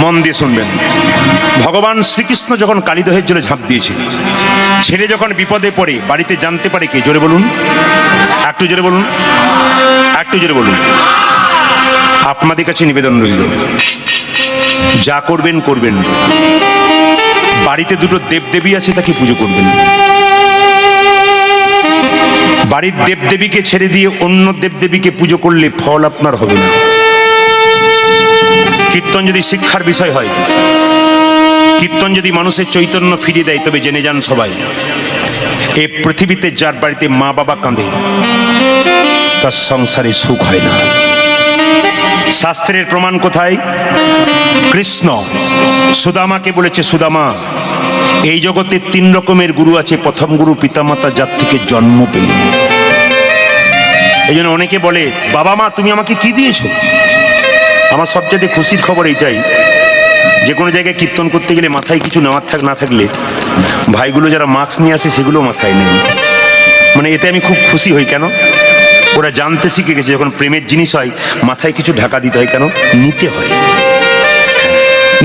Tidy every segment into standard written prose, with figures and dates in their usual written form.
মন দিয়ে শুনবেন। ভগবান শ্রীকৃষ্ণ যখন কালিদহের জলে ঝাঁপ দিয়েছে, ছেলে যখন বিপদে পড়ে বাড়িতে জানতে পারে কে? জোরে বলুন, একটু জোরে বলুন, একটু জোরে বলুন। আপনাদের কাছে নিবেদন রইল, যা করবেন করবেন, বাড়িতে দুটো দেবদেবী আছে তাকে পুজো করবেন। বাড়ির দেবদেবীকে ছেড়ে দিয়ে অন্য দেবদেবীকে পুজো করলে ফল আপনার হবে না। কীর্তন যদি শিক্ষার বিষয় হয়, কীর্তন যদি মানুষের চৈতন্য ফিরিয়ে দেয়, তবে জেনে যান সবাই, এই পৃথিবীতে যার বাড়িতে মা বাবা কাঁদে তার সংসারে সুখ হয় না। শাস্ত্রের প্রমাণ কোথায়? কৃষ্ণ সুদামাকে বলেছে, সুদামা, এই জগতে 3 রকমের গুরু আছে। প্রথম গুরু পিতামাতা, যার থেকে জন্ম পেল। এই জন্য অনেকে বলে, বাবা মা তুমি আমাকে কি দিয়েছো? আমার সবচেয়ে খুশির খবর এইটাই, যে কোনো জায়গায় কীর্তন করতে গেলে মাথায় কিছু নেওয়ার না থাকলে ভাইগুলো যারা মাস্ক নিয়ে আসে সেগুলো মাথায় নেই। মানে এতে আমি খুব খুশি হই। কেন? ওরা জানতে শিখে গেছে যখন প্রেমের জিনিস হয় মাথায় কিছু ঢাকা দিতে হয়। কেন? নিতে হয়,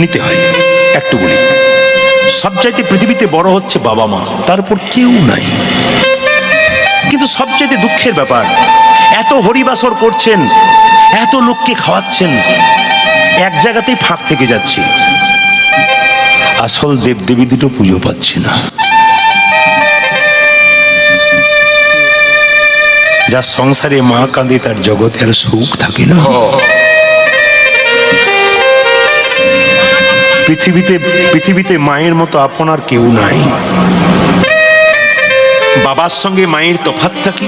নিতে হয়। একটু বলি, সবচাইতে পৃথিবীতে বড় হচ্ছে বাবা মা, তারপর কেউ নাই। কিন্তু সবচাইতে দুঃখের ব্যাপার, এত হরিবাসর করছেন, এত লোককে খাওয়াচ্ছেন, এক জায়গাতেই ফাঁক থেকে যাচ্ছে। আসল দেবদেবী দুটো পুজো পাচ্ছে না। যার সংসারে মা কাঁদে তার জগতে আর সুখ থাকে না। পৃথিবীতে মায়ের মতো আপনার কেউ নাই। বাবার সঙ্গে মায়ের তফাৎটা কি?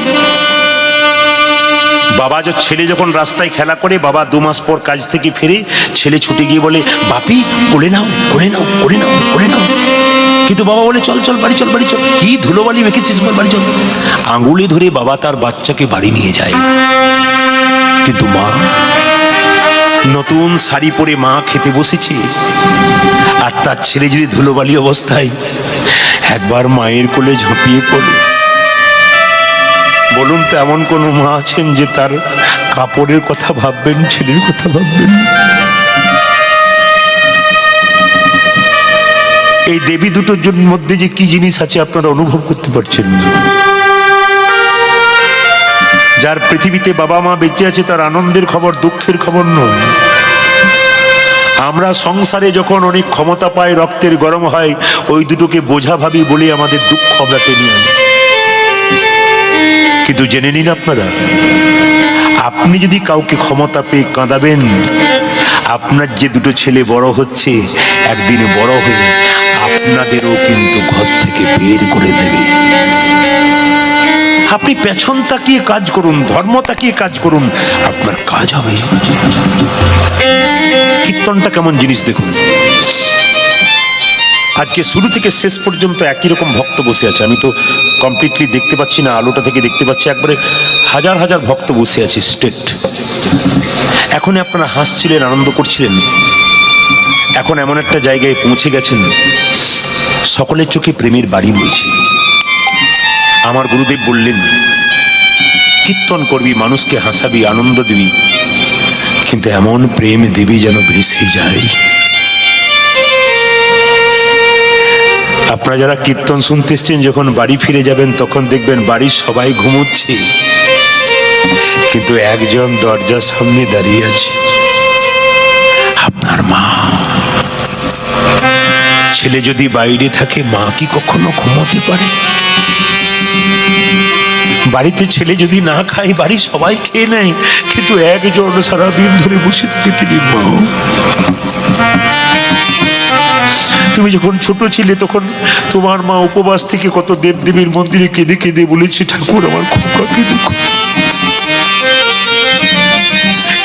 বাবা ছেলে যখন রাস্তায় খেলা করে, বাবা 2 মাস পর কাজ থেকে ফিরে, ছেলে ছুটে গিয়ে বলে, বাপি কোলে নাও, কোলে নাও, কোলে নাও, কোলে নাও। কিন্তু বাবা বলে, চল চল বাড়ি চল, বাড়ি চল। কি ধুলোবালি মেখেছিস, বাড়ি চল। আঙুলে ধরে বাবা তার বাচ্চাকে বাড়ি নিয়ে যায়। কিন্তু মা, নতুন শাড়ি পরে মা খেতে বসেছে, আর তার ছেলে যদি ধুলোবালি অবস্থায় একবার মায়ের কোলে ঝাঁপিয়ে পড়ে, বলুন তো এমন কোন মা আছেন যে তার কাপড়ের কথা ভাববেন, ছেলের কথা ভাববেন? এই দেবী দুটোর মধ্যে যে কি জিনিস আছে আপনারা অনুভব করতে পারছেন? যার পৃথিবীতে বাবা মা বেঁচে আছে তার আনন্দের খবর, দুঃখের খবর নয়। আমরা সংসারে যখন অনেক ক্ষমতা পাই, রক্তের গরম হয়, ওই দুটোকে বোঝা ভাবি বলে আমাদের দুঃখ আমরা টেনে আনি। কিন্তু জেনে নিন আপনারা, আপনি যদি কাউকে ক্ষমতা পেয়ে কাঁদাবেন, আপনার যে দুটো ছেলে বড় হচ্ছে, একদিন বড় হয়ে আপনাদেরও কিন্তু ঘর থেকে বের করে দেবে। আপনি পেছন তাকিয়ে কাজ করুন, ধর্ম তাকিয়ে কাজ করুন, আপনার কাজ হবে। কীর্তনটা কেমন জিনিস দেখুন। আজকে শুরু থেকে শেষ পর্যন্ত একই রকম ভক্ত বসে আছে। আমি তো কমপ্লিটলি দেখতে পাচ্ছি না, আলোটা থেকে দেখতে পাচ্ছি একবারে হাজার হাজার ভক্ত বসে আছে স্ট্রেট। এখন আপনারা হাসছিলেন, আনন্দ করছিলেন। এখন এমন একটা জায়গায় পৌঁছে গেছেন, সকলের চোখে প্রেমের বাড়ি বইছে। আমার গুরুদেব বললেন, কীর্তন করবি, মানুষকে হাসাবি, আনন্দ দিবি, কিন্তু এমন প্রেম দিবি যেন ভেসে যায়। আপনারা যারা কীর্তন শুনতে এসছেন, যখন বাড়ি ফিরে যাবেন তখন দেখবেন বাড়ির সবাই ঘুমোচ্ছে, কিন্তু একজন দরজার সামনে দাঁড়িয়ে আছে, আপনার মা। ছেলে যদি বাইরে থাকে, মা কি কখনো ঘুমোতে পারে? বাড়িতে ছেলে যদি না খায়, বাড়ির সবাই খেয়ে নেয়, কিন্তু একজন সারাদিন ধরে বসে থাকে, তিনি মা। তুমি যখন ছোট ছিলে তখন তোমার মা উপবাস থেকে কত দেবদেবীর মন্দিরে কেঁদে কেঁদে বলেছে, ঠাকুর আমার খোকাকে দেখো।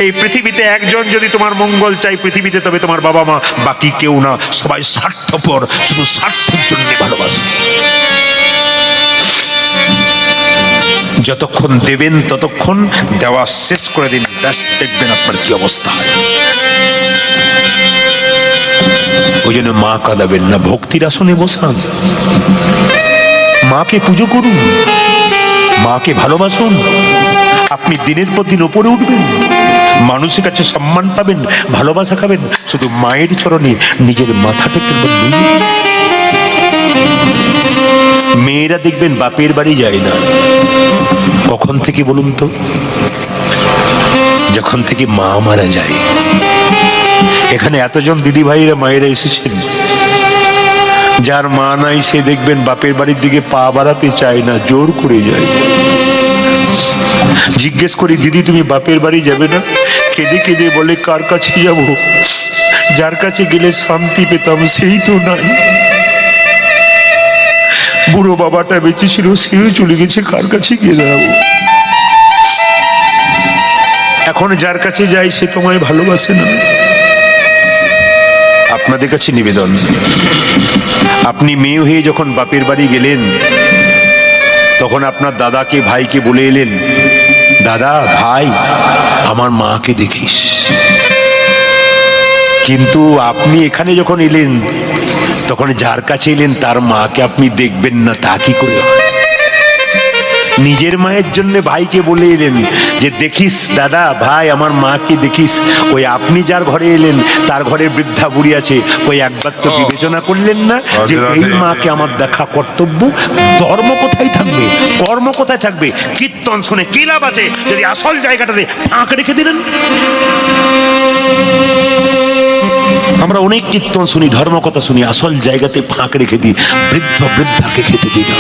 এই পৃথিবীতে একজন যদি তোমার মঙ্গল চাই পৃথিবীতে, তবে তোমার বাবা মা, বাকি কেউ না। সবাই স্বার্থপর, শুধু স্বার্থের জন্য ভালোবাসে। যতক্ষণ দেবেন ততক্ষণ দেওয়া শেষ করে দিন, ব্যাস দেখবেন আপনার কি অবস্থা হয়। ওই জন্য মা কাঁদাবেন না, ভক্তির আসনে বসান, মাকে পুজো করুন। মাকে ভালোবাসুন, আপনি দিনের পর দিন উপরে উঠবেন, মানুষের কাছে সম্মান পাবেন, ভালোবাসা খাবেন। শুধু মায়ের চরণে নিজের মাথাটাকে নুয়ে। মেয়েরা দেখবেন বাপের বাড়ি যায় না, কখন থেকে বলুন তো? যখন থেকে মা মারা যায়। এখানে এতজন দিদি ভাইরা মায়েরা এসেছেন, যার মা নাই সে দেখবেন বাপের বাড়ির দিকে পা বাড়াতে চায় না, জোর করে যায়। জিজ্ঞেস করি, দিদি তুমি বাপের বাড়ি যাবে না? কেঁদে কেঁদে বলে, কার কাছে যাব? যার কাছে গেলে শান্তি পেতাম সেই তো নাই। বুড়ো বাবাটা বেঁচে ছিল, সেও চলে গেছে, কার কাছে গিয়ে দাঁড়াবো? এখন যার কাছে যাই সে তোমায় ভালোবাসে না। আপনাদের কাছে নিবেদন, আপনি মেয়ে হয়ে যখন বাপের বাড়ি গেলেন, তখন আপনার দাদাকে ভাইকে বলে এলেন, দাদা ভাই আমার মাকে দেখিস। কিন্তু আপনি এখানে যখন এলেন, তখন যার কাছে এলেন তার মাকে আপনি দেখবেন না, তা কি করে হয়? নিজের মায়ের জন্য ভাইকে বলে এলেন যে দেখিস দাদা ভাই আমার মাকে দেখিস। ওই আপনি যার ঘরে এলেন তার ঘরে বৃদ্ধা বুড়ি আছে, ওই একবার তো বিবেচনা করলেন না যে এই মাকে আমার দেখা কর্তব্য? ধর্ম কোথায় থাকবে, কর্ম কোথায় থাকবে? কীর্তন শুনে কি লাভ আছে যদি আসল জায়গাটাতে ফাঁক রেখে দিলেন? আমরা অনেক কীর্তন শুনি, ধর্ম কথা শুনি, আসল জায়গাতে ফাঁক রেখে দিই, বৃদ্ধাকে খেতে দিই না।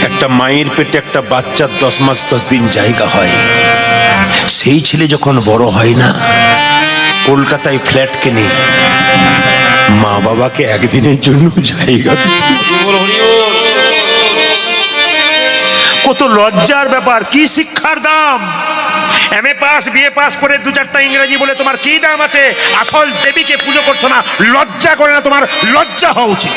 একটা মায়ের পেটে একটা বাচ্চার 10 মাস 10 দিন জায়গা হয়, সেই ছেলে যখন বড় হয় না, কলকাতায় ফ্ল্যাট কেনে, মা বাবাকে একদিনের জন্য জায়গা। কত লজ্জার ব্যাপার! কি শিক্ষার দাম! এমএ পাস বিএ পাস করে 2-4টা ইংরেজি বলে তোমার কি দাম আছে? আসল দেবীকে পুজো করছো না, লজ্জা করে না? তোমার লজ্জা হওয়া উচিত।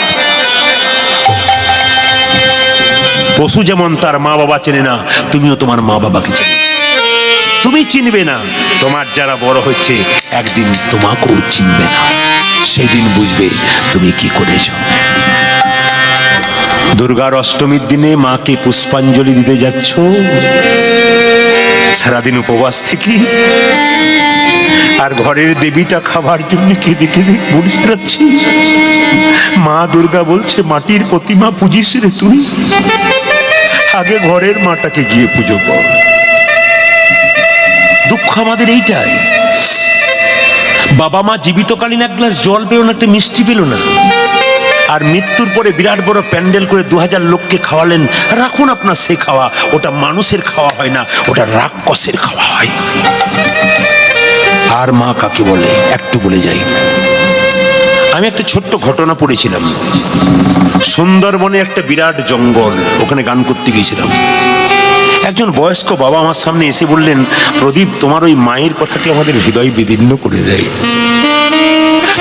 পশু যেমন তার মা বাবা চেনে না, তুমিও তোমার মা বাবাকে চেনো। তুমি চিনবে না, তোমার যারা বড় হচ্ছে একদিন তোমাকেও চিনবে না, সেদিন বুঝবে তুমি কি করেছ। দুর্গার অষ্টমীর দিনে মাকে পুষ্পাঞ্জলি দিতে যাচ্ছ, সারাদিন উপবাস থেকে, আর ঘরের দেবীটা খাবার জন্য কেঁদে কেঁদে বসে যাচ্ছি। মা দুর্গা বলছে, মাটির প্রতিমা পুজিস রে তুই, আগে ঘরের মাটাকে গিয়ে পুজো কর। দুঃখ আমাদের এইটাই, বাবা মা জীবিতকালীন এক গ্লাস জল পেল না, একটা মিষ্টি পেল না, আর মৃত্যুর পরে বিরাট বড় প্যান্ডেল করে 2000 লোককে খাওয়ালেন। রাখুন আপনার সে খাওয়া, ওটা মানুষের খাওয়া হয় না, ওটা রাক্ষসের খাওয়া হয়। আর মা কাকে বলে একটু বলে যাই। আমি একটা ছোট্ট ঘটনা পড়েছিলাম, সুন্দরবনে একটা বিরাট জঙ্গল, ওখানে গান করতে গিয়েছিলাম। একজন বয়স্ক বাবা আমার সামনে এসে বললেন, প্রদীপ তোমার ওই মায়ের কথাটি আমাদের হৃদয় বিদীর্ণ করে দেয়।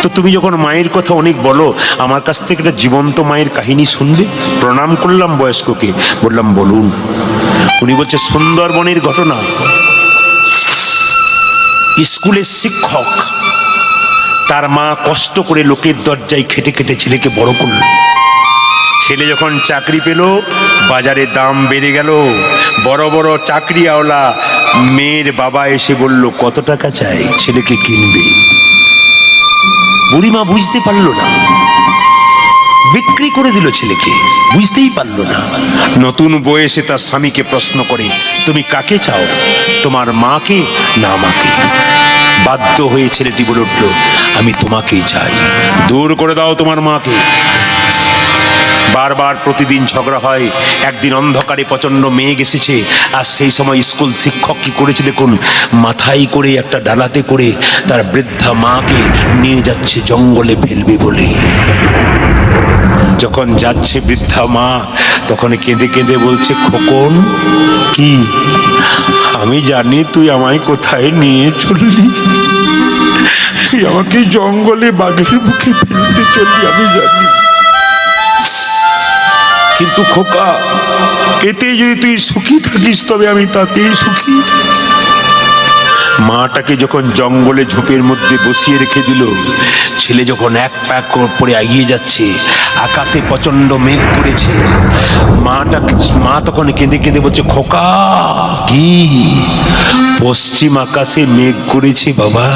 তো তুমি যখন মায়ের কথা অনেক বলো, আমার কাছ থেকে একটা জীবন্ত মায়ের কাহিনী শুনবে? প্রণাম করলাম বয়স্ককে, বললাম বলুন। উনি বলছে, সুন্দরবনের ঘটনা। স্কুলের শিক্ষক, তার মা কষ্ট করে লোকের দরজায় খেটে খেটে ছেলেকে বড় করল। ছেলে যখন চাকরি পেল, বাজারে দাম বেড়ে গেল, বড় বড় চাকরিওয়ালা মেয়ের বাবা এসে বলল, কত টাকা চাই, ছেলেকে কিনবে। বুড়িমা বুঝতে পারলো না, বিক্রি করে দিল ছেলেকে, বুঝতেই পারলো না। নতুন বউ এসে তার স্বামীকে প্রশ্ন করে, তুমি কাকে চাও, তোমার মাকে না আমাকে? বাধ্য হয়ে ছেলেটি বলে উঠল, আমি তোমাকেই চাই, দূর করে দাও তোমার মাকে। বারবার প্রতিদিন ঝগড়া হয়। একদিন অন্ধকারে প্রচন্ড মেঘ এসেছে, আর সেই সময় স্কুল শিক্ষক কি করেছে দেখুন, মাথায় করে একটা ডালাতে করে তার বৃদ্ধা মাকে নিয়ে যাচ্ছে জঙ্গলে ফেলবে বলে। যখন যাচ্ছে বৃদ্ধা মা, তখন কেঁদে কেঁদে বলছে, খোকন কি, আমি জানি তুই আমায় কোথায় নিয়ে চললি, তুই আমাকে জঙ্গলে বাঘের মুখে ফেলতে চললি, আমি জানি। কিন্তু খোকা, এতে যদি তুই সুখী থাকিস তবে আমি তাতেই সুখী। মাটাকে যখন জঙ্গলে ঝোপের মধ্যে বসিয়ে রেখে দিল, ছেলে যখন এক প্যাক পরে এগিয়ে যাচ্ছে, আকাশে প্রচন্ড মেঘ করেছে, মা তখন কেঁদে কেঁদে বলছে, খোকা কি পশ্চিম আকাশে মেঘ করেছে বাবা,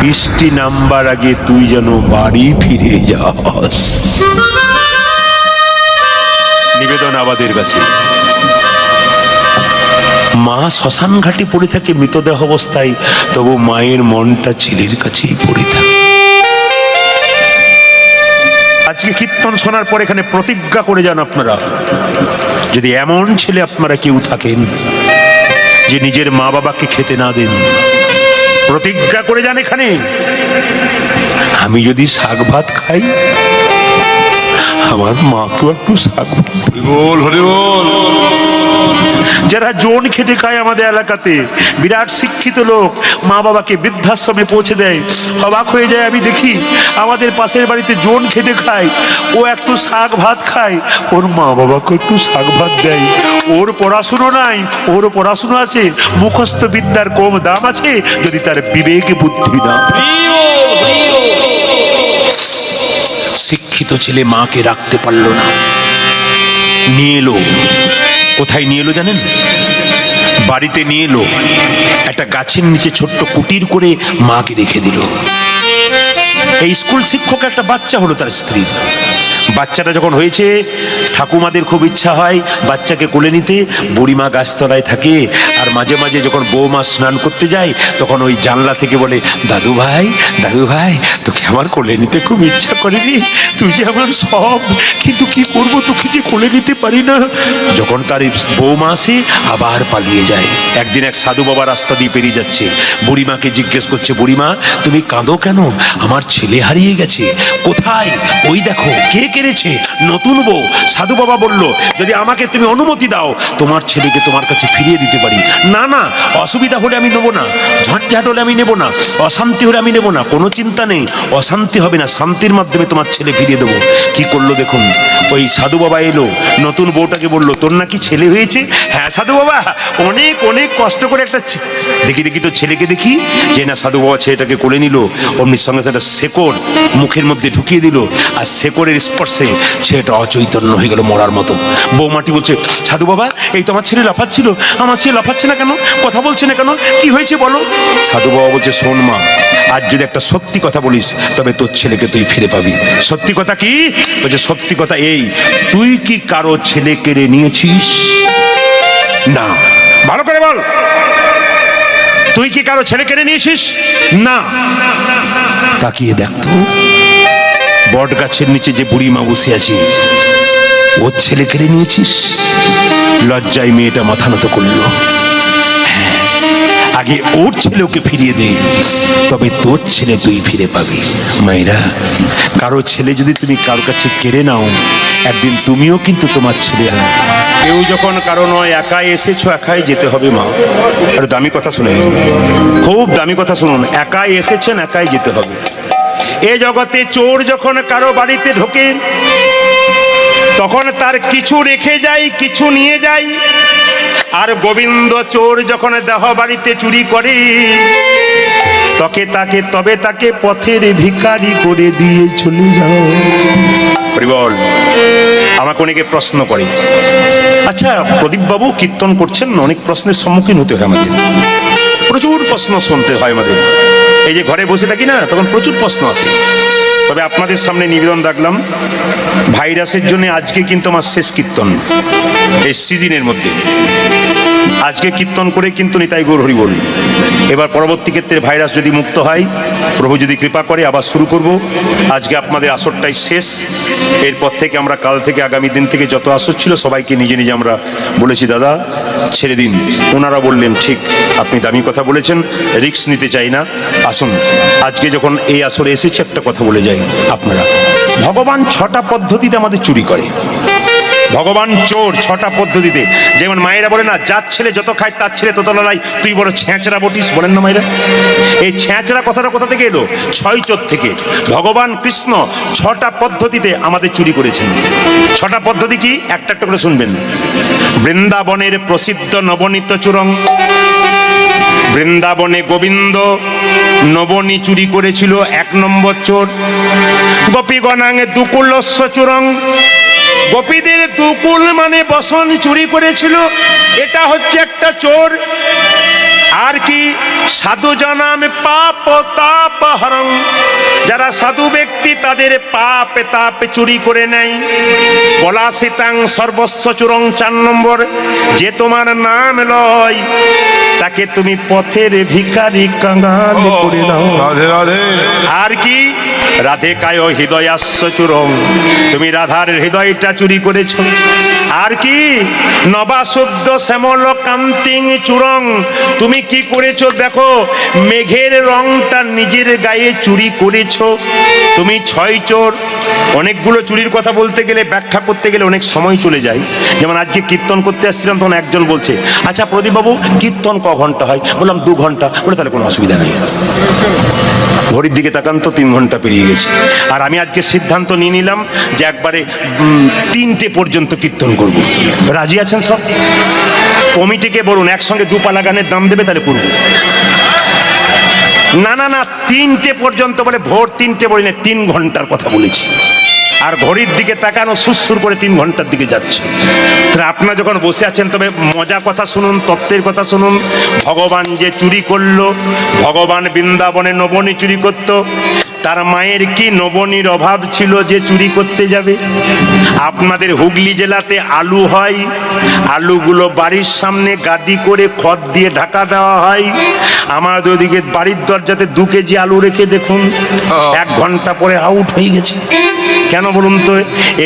বৃষ্টি নামবার আগে তুই যেন বাড়ি ফিরে যাস। নিবেদন আমাদের কাছে, মা শ্মশান ঘাটে পড়ে থাকে মৃতদেহ অবস্থায়, তবু মায়ের মনটা ছেলের কাছেই পড়ে থাকে। আজকে কীর্তন শোনার পর এখানে প্রতিজ্ঞা করে যান আপনারা, যদি এমন ছেলে আপনারা কেউ থাকেন যে নিজের মা বাবাকে খেতে না দেন, প্রতিজ্ঞা করে যান এখানে, আমি যদি শাক ভাত খাই আমার মাকেও একটু শাক ভাত। যারা জোন খেটে খায় আমাদের এলাকাতে, বিরাট শিক্ষিত লোক, মা বাবাকে বৃদ্ধাশ্রমে পৌঁছে দেয়, অবাক হয়ে যায় আমি দেখি। আমাদের পাশের বাড়িতে জোন খেটে খায়, ও একটু শাক ভাত খায়, ওর মা বাবাকে একটু শাক ভাত দেয়। ওর পড়াশুনো নাই, ওর পড়াশুনো আছে, মুখস্থ বিদ্যার কম দাম আছে যদি তার বিবেকে বুদ্ধি না। শিক্ষিত ছেলে মাকে রাখতে পারল না, নিয়ে এলো। কোথায় নিয়ে এলো জানেন? বাড়িতে নিয়ে এলো, একটা গাছের নিচে ছোট্ট কুটির করে মাকে রেখে দিল। এই স্কুল শিক্ষক একটা বাচ্চা হলো, তার স্ত্রী। বাচ্চাটা যখন হয়েছে, ঠাকুমাদের খুব ইচ্ছা হয় বাচ্চাকে কোলে নিতে। বুড়িমা গাছতলায় থাকে, আর মাঝে মাঝে যখন বৌমা স্নান করতে যায় তখন ওই জানলা থেকে বলে, দাদু ভাই তোকে আমার কোলে নিতে খুব ইচ্ছা করেনি, তুই যে আমার সব, কিন্তু কি করবো, তোকে যে কোলে নিতে পারি না। যখন তার বৌমা আসে আবার পালিয়ে যায়। একদিন এক সাধু বাবা রাস্তা দিয়ে পেরিয়ে যাচ্ছে, বুড়িমাকে জিজ্ঞেস করছে, বুড়িমা তুমি কাঁদো কেন? আমার ছেলে হারিয়ে গেছে। কোথায়? ওই দেখো। কে কেড়েছে? নতুন বউ। সাধু বাবা বলল, যদি আমাকে তুমি অনুমতি দাও তোমার ছেলেকে তোমার কাছে ফিরিয়ে দিতে পারি। না না, অসুবিধা হলে আমি নেবো না, ঝঞ্ঝাট হলে আমি নেবো না, অশান্তি হলে আমি নেবো না। কোনো চিন্তা নেই, অশান্তি হবে না, শান্তির মাধ্যমে তোমার ছেলে ফিরিয়ে দেবো। কি করলো দেখুন, ওই সাধু বাবা এলো, নতুন বউটাকে বললো, তোর নাকি ছেলে হয়েছে? হ্যাঁ সাধু বাবা, অনেক অনেক কষ্ট করে একটা দেখি তো ছেলেকে দেখি। যে না, সাধু বাবা ছেলেটাকে কোলে নিল, অমনি সঙ্গে একটা শেকড় মুখের মধ্যে ঢুকিয়ে দিল, আর শেকড়ের স্পর্শে ছেলেটা অচৈতন্য হয়ে গেল, মরার মতো। বৌমাটি বলছে, সাধু বাবা এই তো আমার ছেলে লাফাচ্ছিল, আমার ছেলে লাফাচ্ছে না কেন, কথা বলছে না কেন, কি হয়েছে বলো? সাধু বাবা বলছে, শোন মা, আজ যদি একটা সত্যি কথা বলিস তবে তোর ছেলেকে তুই ফিরে পাবি। সত্যি কথা কি? বলছে, সত্যি কথা এই, তুই কি কারো ছেলে কেড়ে নিয়েছিস? না। ভালো করে বল, তুই কি কারো ছেলে কেড়ে নিয়েছিস? না। তাকিয়ে দেখতো, বট গাছের নিচে যে বুড়ি মা বসে আছে, ওর ছেলে কেড়ে নিয়েছিস? লজ্জায় মেয়েটা মাথা নত করলো। হ্যাঁ, আগে ওর ছেলে ওকে ফিরিয়ে দে, তবে তোর ছেলে তুই ফিরে পাবি। মায়েরা, কারো ছেলে যদি তুমি কারো কাছে কেড়ে নাও, একদিন তুমিও কিন্তু তোমার ছেলে হবে। কেউ যখন কারো নয়, একাই এসেছো একাই যেতে হবে। মা, আর দামি কথা শুনে, খুব দামি কথা শুনুন, একাই এসেছেন একাই যেতে হবে। এ জগতে চোর যখন কারো বাড়িতে ঢোকে, তখন তার কিছু রেখে যায়, কিছু নিয়ে যায়। আর গোবিন্দ চোর যখন দেহ বাড়িতে চুরি করে, তবে তাকে পথের ভিখারি করে দিয়ে চলে যাও। বল, আমাকে অনেকে প্রশ্ন করে, আচ্ছা প্রদীপ বাবু কীর্তন করছেন, অনেক প্রশ্নের সম্মুখীন হতে হয় আমাদের, প্রচুর প্রশ্ন শুনতে হয় আমাদের। এই যে ঘরে বসে থাকি না, তখন প্রচুর প্রশ্ন আসে। তবে আপনাদের সামনে নিবেদন রাখলাম, ভাইরাসের জন্য আজকে কিন্তু আমার শেষ কীর্তন এই সিজনের মধ্যে। আজকে কীর্তন করে কিন্তু নিতাই গৌর হরি বল। এবার পরবর্তী ক্ষেত্রে ভাইরাস যদি মুক্ত হয়, প্রভু যদি কৃপা করে, আবার শুরু করব। আজকে আপনাদের আসরটাই শেষ। এরপর থেকে আমরা কাল থেকে আগামী দিন থেকে যত আসর ছিল সবাইকে নিজে নিজে আমরা বলেছি, দাদা ছেড়ে দিন। ওনারা বললেন, ঠিক, আপনি দামি কথা বলেছেন, রিস্ক নিতে চাই না, আসুন। আজকে যখন এই আসরে এসেছে একটা কথা বলে যাই, আপনারা, ভগবান 6টা পদ্ধতিতে আমাদের চুরি করে। ভগবান চোর 6টা পদ্ধতিতে। যেমন মায়েরা বলে না, যার ছেলে যত খায় তার ছেলে তত লড়াই, তুই বড় ছেঁচড়া বটিস, বলেন না মায়েরা? এই ছেঁচড়া কথাটা কোথা থেকে এলো? 6 চোর থেকে। ভগবান কৃষ্ণ 6টা পদ্ধতিতে আমাদের চুরি করেছেন। 6টা পদ্ধতি কি? একটা একটা করে শুনবেন। বৃন্দাবনের প্রসিদ্ধ নবনীত চূড়ং, বৃন্দাবনে গোবিন্দ নবনী চুরি করেছিল, 1 নম্বর চোর। গোপীগণাঙ্গে দুকুলস্য চুরং, গোপীদের দুকুল মানে বসন চুরি করেছিল, এটা হচ্ছে একটা চোর। আর কি সাধু জনাম পাপ তাপ হরং, যারা সাধু ব্যক্তি তাদের পাপ তাপ চুরি করে নেয়। বলা সীতাং সর্বস্ব চুরং, 4 নম্বর, যে তোমার নাম লয় তাকে তুমি পথের ভিখারি কাঙাল করে দাও। রাধে রাধে। আর কি রাধে কায় হৃদয়াস্য চুরং, তুমি রাধার হৃদয়টা চুরি করেছ। আর কি নবাশুদ্ধ শ্যামল কান্তিং চুরং, তুমি কি করেছো দেখো, মেঘের রংটা নিজের গায়ে চুরি করেছো। তুমি 6 চোর। অনেকগুলো চুরির কথা বলতে গেলে, ব্যাখ্যা করতে গেলে অনেক সময় চলে যায়। যেমন আজকে কীর্তন করতে আসছিলাম, তখন একজন বলছে, আচ্ছা প্রদীপবাবু কীর্তন ক ঘন্টা হয়? বললাম 2 ঘন্টা। বলে তাহলে কোনো অসুবিধা নেই। ঘড়ির দিকে তাকান তো 3 ঘন্টা পেরিয়ে গেছে। আর আমি আজকে সিদ্ধান্ত নিয়ে নিলাম যে একবারে 3টে পর্যন্ত কীর্তন করব। রাজি আছেন সব? কমিটিকে বলুন একসঙ্গে 2 পালা গানের দাম দেবে, তাহলে করব। না না না, 3টে পর্যন্ত বলে, ভোর 3টে বলি না, 3 ঘন্টার কথা বলেছি। আর ঘড়ির দিকে তাকানো সুরসুর করে 3 ঘন্টার দিকে যাচ্ছে। তাহলে আপনারা যখন বসে আছেন তবে মজা কথা শুনুন, তত্ত্বের কথা শুনুন। ভগবান যে চুরি করলো, ভগবান বৃন্দাবনে নবনী চুরি করত, তার মায়ের কি নবনীর অভাব ছিল যে চুরি করতে যাবে? আপনাদের হুগলি জেলাতে আলু হয়, আলুগুলো বাড়ির সামনে গাদি করে খড় দিয়ে ঢাকা দেওয়া হয়। আমাদের ওদিকে বাড়ির দরজাতে 2 কেজি আলু রেখে দেখুন, 1 ঘন্টা পরে আউট হয়ে গেছে। কেন বলুন তো?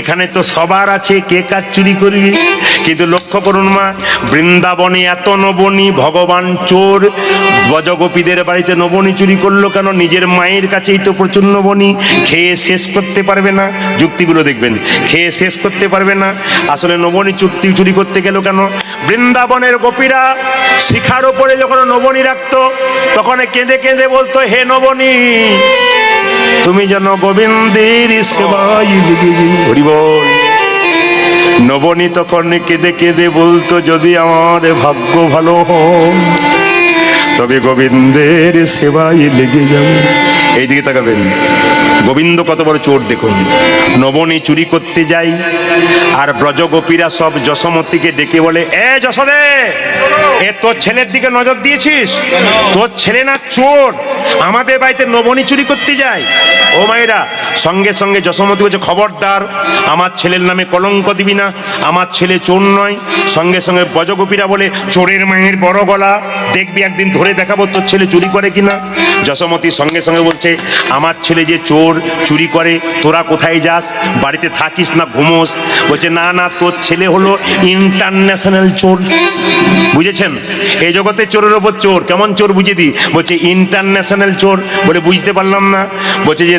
এখানে তো সবার আছে, কে কাজ চুরি করবি। কিন্তু লক্ষ্য করুন মা, বৃন্দাবনে এত নবনী, ভগবান চোর, ব্রজগোপীদের বাড়িতে নবনী চুরি করলো কেন? নিজের মায়ের কাছেই তো প্রচুর নবনী, খেয়ে শেষ করতে পারবে না। যুক্তিগুলো দেখবেন, খেয়ে শেষ করতে পারবে না। আসলে নবনী চুরি করতে গেল কেন? বৃন্দাবনের গোপীরা শিখার ওপরে যখন নবনী রাখতো, তখন কেঁদে কেঁদে বলতো, হে নবনী তুমি যেন গোবিন্দের সেবায় লেগে যাও। হরি বল। নবনী তখন কেঁদে কেঁদে বলতো, যদি আমার ভাগ্য ভালো হয় তবে গোবিন্দের সেবায় লেগে যাও। এইদিকে তাকাবেন, গোবিন্দ কত বড় চোর দেখুন। নবনী চুরি করতে যাই, আর ব্রজগোপীরা সব যশোমতীকে ডেকে বলে, এ যশোদে, এ তোর ছেলের দিকে নজর দিয়েছিস? তোর ছেলে না চোর, আমাদের বাড়িতে নবনী চুরি করতে যায়। ও মায়েরা, সঙ্গে সঙ্গে যশোমতী বলছে, খবরদার, আমার ছেলের নামে কলঙ্ক দিবি না, আমার ছেলে চোর নয়। সঙ্গে সঙ্গে ব্রজগোপীরা বলে, চোরের মায়ের বড় গলা, দেখবি একদিন ধরে দেখাবো তোর ছেলে চুরি করে কিনা। যশোমতী সঙ্গে সঙ্গে বলছে, আমার ছেলে যে চোর, চুরি করে, তোরা কোথায় যাস? বাড়িতে থাকিস না ঘুমোস? বলছে, না না, তোর ছেলে হলো ইন্টারন্যাশনাল চোর। বুঝেছেন? এই জগতে চোরের ওপর চোর। কেমন চোর বুঝিয়ে দিই। বলছে ইন্টারন্যাশনাল চোর। বলে বুঝতে পারলাম না। বলছে যে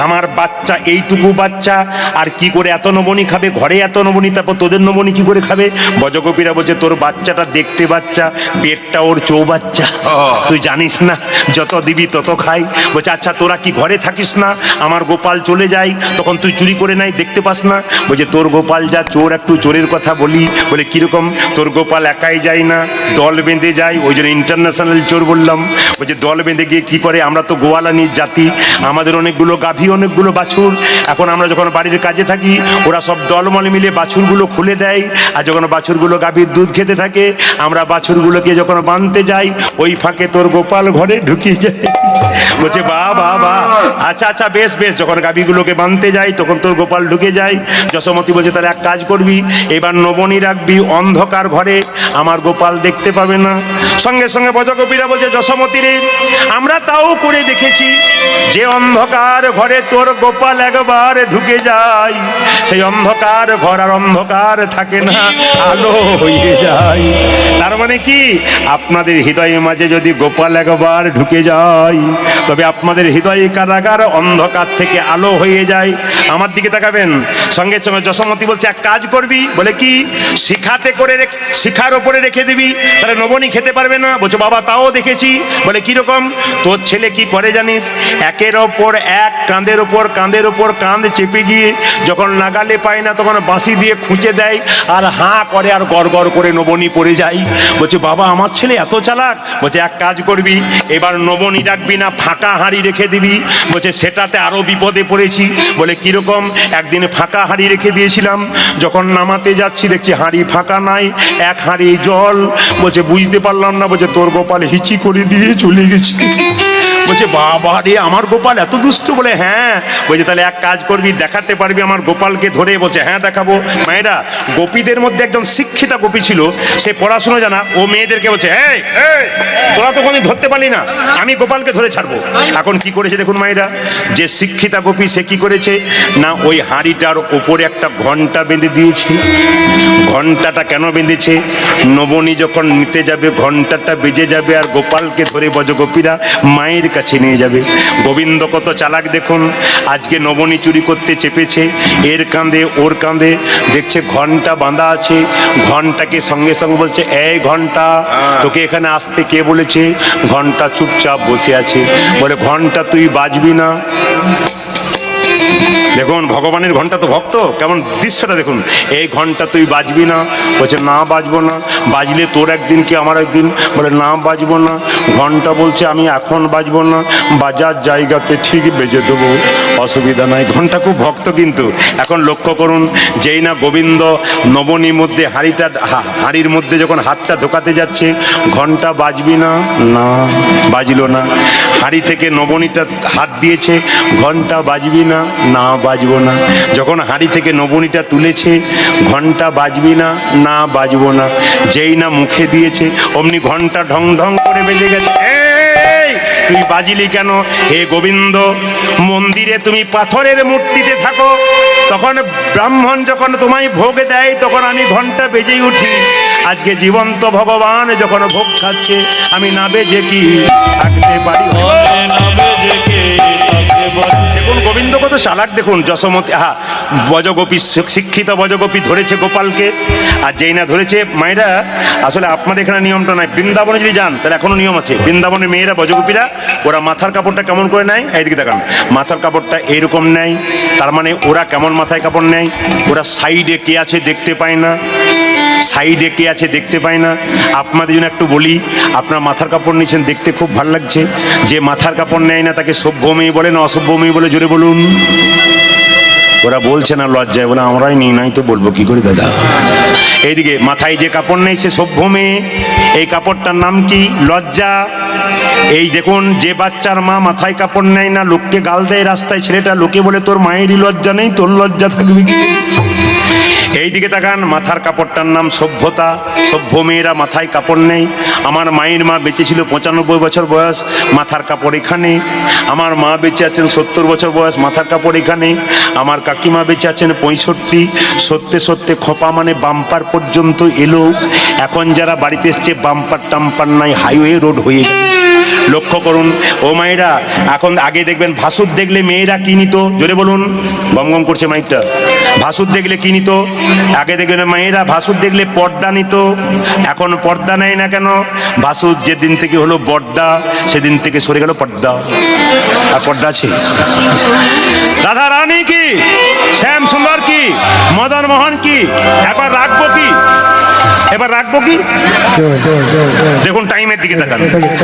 আমার বাচ্চা, এইটুকু বাচ্চা, আর কি করে এত নবনী খাবে? ঘরে এত নবনী, তারপর তোদের নবনী কি করে খাবে? ব্রজগোপীরা বলছে, তোর বাচ্চাটা দেখতে বাচ্চা, পেটটা ওর চৌবাচ্চা, তুই জানিস না, যত দিবি তত খাই। বলছে, আচ্ছা তোরা কি ঘরে থাকিস না? আমার গোপাল চলে যায়, তখন তুই চুরি করে নাই, দেখতে পাস না? বলছে, তোর গোপাল যা চোর। একটু চোরের কথা বলি। বলে কিরকম? তোর গোপাল একাই যায় না, দল বেঁধে যায়, ওই জন্য ইন্টারন্যাশনাল চোর বললাম। বলছে, দল বেঁধে গিয়ে কি করে? আমরা তো গোয়ালানির জাতি, আমাদের অনেকগুলো গাভী, অনেকগুলো বাছুর। এখন আমরা যখন বাড়ির কাজে থাকি, ওরা সব দলমল মিলে বাছুরগুলো খুলে দেয়, আর যখন বাছুরগুলো গাভীর দুধ খেতে থাকে, আমরা বাছুরগুলোকে যখন বাঁধতে যাই, ওই ফাঁকে তোর গোপাল ঘরে ঢুকিয়ে যায়। বলছে, বাহ বাহ বাহ, আচ্ছা আচ্ছা, বেশ বেশ। যখন গাভীগুলোকে বাঁধতে যাই, তখন তোর গোপাল ঢুকে যায়। যশোমতী বলছে, তাহলে এক কাজ করবি, এবার নবনী রাখবি অন্ধকার ঘরে, আমার গোপাল দেখতে পাবে না। সঙ্গে সঙ্গে ব্রজগোপীরা বলছে, যশোমতী রে, আমরা তাও করে দেখেছি, যে অন্ধকার ঘরে তোর গোপাল একবার ঢুকে যায়, সেই অন্ধকার ঘর আর অন্ধকার থাকে না, আলো হয়ে যায়। তার মানে কি? আপনাদের হৃদয়ের মাঝে যদি গোপাল একবার ঢুকে যায়, তো তবে আপনাদের হৃদয় কারাগার অন্ধকার থেকে আলো হয়ে যায়। আমার দিকে তাকাবেন। সঙ্গে সঙ্গে যশোমতী বলছে এক কাজ করবি, বলে কি, শিখার ওপরে রেখে দিবি, তাহলে নবনী খেতে পারবে না। বলছে বাবা তাও দেখেছি। বলে কিরকম? তোর ছেলে কি করে জানিস, একের ওপর এক কাঁধের ওপর কাঁধ চেপে গিয়ে যখন নাগালে পায় না তখন বাঁশি দিয়ে খুঁচে দেয় আর হাঁ করে আর গড় গড় করে নবনী পড়ে যায়। বলছে বাবা আমার ছেলে এত চালাক। বলছে এক কাজ করবি, এবার নবনী রাখবি না, ফাঁকা হাঁড়ি রেখে দিবি। বলছে সেটাতে আরো বিপদে পড়েছি। বলে কিরকম? একদিন ফাঁকা হাঁড়ি রেখে দিয়েছিলাম, যখন নামাতে যাচ্ছি দেখছি হাঁড়ি ফাঁকা নাই, এক হাঁড়ি জল। বলছে বুঝতে পারলাম না। বলছে তোর গোপাল হিচি করে দিয়ে চলে গেছে। বলছে বাবা রে, আমার গোপাল এত দুষ্ট? বলে হ্যাঁ। বলছে তাহলে এক কাজ করবি, দেখাতে পারবি আমার গোপালকে ধরে? বলছে হ্যাঁ দেখাবো। মায়েরা, গোপীদের মধ্যে একজন শিক্ষিতা গোপী ছিল, সে পড়াশোনা জানা। ও মেয়েদেরকে বলছে এই তোরা তো কোনদিন ধরতে পারলি না, আমি গোপালকে ধরে ছাড়বো। এখন কি করেছে দেখুন মায়েরা, যে শিক্ষিতা গোপী সে কি করেছে না, ওই হাঁড়িটার ওপরে একটা ঘন্টা বেঁধে দিয়েছে। ঘন্টাটা কেন বেঁধেছে? নবনী যখন নিতে যাবে ঘন্টাটা বেজে যাবে আর গোপালকে ধরে ব্রজগোপীরা মায়ের কাছে নিয়ে যাবে। গোবিন্দ কত চালাক দেখুন। আজকে নবনী চুরি করতে চেপেছে, এর কাঁধে ওর কাঁধে দেখছে ঘন্টা বাঁধা আছে। ঘন্টাকে সঙ্গে সঙ্গে বলছে এই ঘন্টা, তোকে এখানে আসতে কে বলেছে? ঘন্টা চুপচাপ বসে আছে। বলে ঘন্টা তুই বাজবি না। দেখুন ভগবানের ঘন্টা তো ভক্ত, কেমন দৃশ্যটা দেখুন। এই ঘন্টা তুই বাজবি না। বলছে না বাজবো না। বাজলে তোর একদিন কি আমার একদিন? বলে না বাজবো না। ঘন্টা বলছে আমি এখন বাজবো না, বাজার জায়গাতে ঠিক বেজে দেবো, অসুবিধা নাই। ঘন্টা খুব ভক্ত কিন্তু। এখন লক্ষ্য করুন, যেই না গোবিন্দ নবনীর মধ্যে হাঁড়ির মধ্যে যখন হাতটা ঢোকাতে যাচ্ছে, ঘন্টা বাজবি না, না বাজলো না। হাঁড়ি থেকে নবনীটা হাত দিয়েছে, ঘন্টা বাজবি না, না বাজবো না। যখন হাঁড়ি থেকে নবনীটা তুলেছে, ঘন্টা বাজবি না, না বাজবো না। যেই না মুখে দিয়েছে অমনি ঘন্টা ঢং ঢং করে বেজে গেছে। তুই বাজিলি কেন? হে গোবিন্দ, মন্দিরে তুমি পাথরের মূর্তিতে থাকো, তখন ব্রাহ্মণ যখন তোমায় ভোগ দেয় তখন আমি ঘন্টা বেজেই উঠি। আজকে জীবন্ত ভগবান যখন ভোগ খাচ্ছে, আমি না বেজে কি থাকতে পারি? দেখুন গোবিন্দ কত চালাক দেখুন। যশোমতী বজগোপী, শিক্ষিত বজগোপী ধরেছে গোপালকে। আর যেই না ধরেছে, মায়েরা আসলে আপনাদের এখানে নিয়মটা নাই, বৃন্দাবনে যদি যান তাহলে এখনো নিয়ম আছে। বৃন্দাবনের মেয়েরা বজগোপীরা ওরা মাথার কাপড়টা কেমন করে নেয়, এইদিকে দেখান, মাথার কাপড়টা এইরকম নেয়। তার মানে ওরা কেমন মাথায় কাপড় নেয়, ওরা সাইডে কে আছে দেখতে পায় না, সাইডে কে আছে দেখতে পায় না। আপনাদের জন্য একটু বলি, আপনার মাথার কাপড় নিয়েছেন, দেখতে খুব ভালো লাগছে। যে মাথার কাপড় নেয় না তাকে সভ্য মেয়ে বলে না অসভ্য মেয়ে বলে? জোরে বলুন। ওরা বলছে না লজ্জায়, বলে আমরাই নিই নাই তো বলবো কি করে দাদা। এইদিকে মাথায় যে কাপড় নেই সে সভ্য মেয়ে। এই কাপড়টার নাম কি? লজ্জা। এই দেখুন, যে বাচ্চার মা মাথায় কাপড় নেয় না, লোককে গাল দেয় রাস্তায়, ছেলেটা লোকে বলে তোর মায়েরই লজ্জা নেই, তোর লজ্জা থাকবে কি? এইদিকে তাকান, মাথার কাপড়টার নাম সভ্যতা। সভ্য মেয়েরা মাথায় কাপড় নেই। আমার মায়ের মা বেঁচে ছিল 95 বছর বয়স, মাথার কাপড় এখানে। আমার মা বেঁচে আছেন 70 বছর বয়স, মাথার কাপড় এখানে। আমার কাকিমা বেঁচে আছেন 65। সত্যি সত্যি খোপা মানে বাম্পার পর্যন্ত এলো। এখন যারা বাড়িতে এসছে বাম্পার টাম্পার নাই, হাইওয়ে রোড হয়ে গেল। লক্ষ্য করুন ও মায়েরা, এখন আগে দেখবেন ভাসুর দেখলে মেয়েরা কি নিত? জোরে বলুন, গম গম করছে মাইকটা। ভাসুর দেখলে কি নিত? আগে দেখবেন মায়েরা ভাসুর দেখলে পর্দা নিত। এখন পর্দা নেয় না কেন? ভাসুর যেদিন থেকে হলো বর্দা, সেদিন থেকে সরে গেল পর্দা। আর পর্দা আছে? রাধা রানী কি, শ্যাম সুন্দর কি, মদন মোহন কি, একবার রাখবো কি, এবার রাখবো কি? দেখুন টাইমের দিকে তাকান।